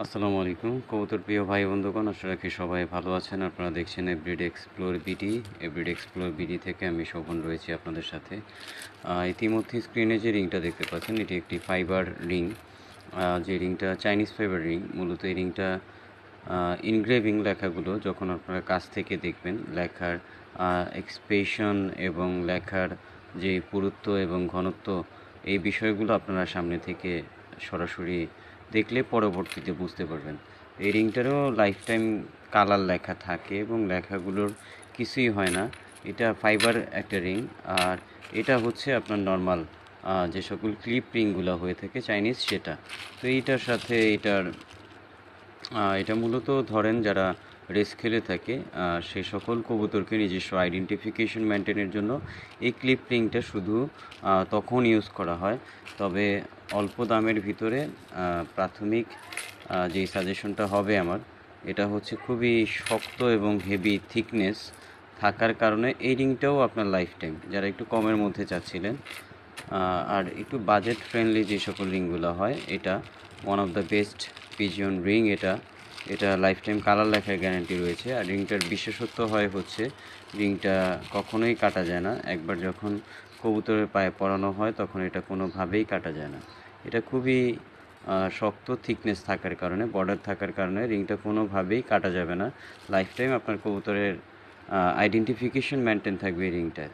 আসসালামু আলাইকুম কবুতর প্রিয় ভাই বন্ধুগণ, আশা রাখি সবাই ভালো আছেন। আপনারা দেখছেন everyday explore BD. Everyday explore BD থেকে আমি শোভন রয়েছি আপনাদের সাথে। ইতিমধ্যে স্ক্রিনে যে রিংটা দেখতে পাচ্ছেন, এটি একটি ফাইবার রিং। যে রিংটা চাইনিজ ফাইবার রিং। মূলত এই রিংটা ইনগ্রেভিং লেখাগুলো যখন আপনারা কাছ থেকে দেখবেন, লেখার এক্সপ্রেশন এবং লেখার যে পুরুত্ব এবং ঘনত্ব, এই বিষয়গুলো আপনারা সামনে থেকে সরাসরি দেখলে পরবর্তীতে বুঝতে পারবেন। এই রিংটারও লাইফ টাইম কালার লেখা থাকে এবং লেখাগুলোর কিছুই হয় না। এটা ফাইবার একটা রিং। আর এটা হচ্ছে আপনার নর্মাল যে সকল ক্লিপ রিংগুলো হয়ে থাকে চাইনিজ, সেটা। তো এইটার সাথে এটা মূলত ধরেন যারা রেস খেলে থাকে সেই সকল কবুতরকে নিজস্ব আইডেন্টিফিকেশন মেনটেনের জন্য এই ক্লিপ রিংটা শুধু তখন ইউজ করা হয়। তবে অল্প দামের ভিতরে প্রাথমিক যেই সাজেশনটা হবে আমার, এটা হচ্ছে খুবই শক্ত এবং হেভি থিকনেস থাকার কারণে এই রিংটাও আপনার লাইফ টাইম, যারা একটু কমের মধ্যে চাচ্ছিলেন আর একটু বাজেট ফ্রেন্ডলি যে সকল রিংগুলো হয়, এটা one of the best pigeon ring. এটা লাইফ টাইম কালার লেখার গ্যারান্টি রয়েছে। আর রিংটার বিশেষত্ব হচ্ছে রিংটা কখনোই কাটা যায় না। একবার যখন কবুতরের পায়ে পরানো হয় তখন এটা কোনোভাবেই কাটা যায় না। এটা খুবই শক্ত থিকনেস থাকার কারণে, বর্ডার থাকার কারণে রিংটা কোনোভাবেই কাটা যাবে না। লাইফ টাইম আপনার কবুতরের আইডেন্টিফিকেশন মেনটেন থাকবে এই রিংটায়।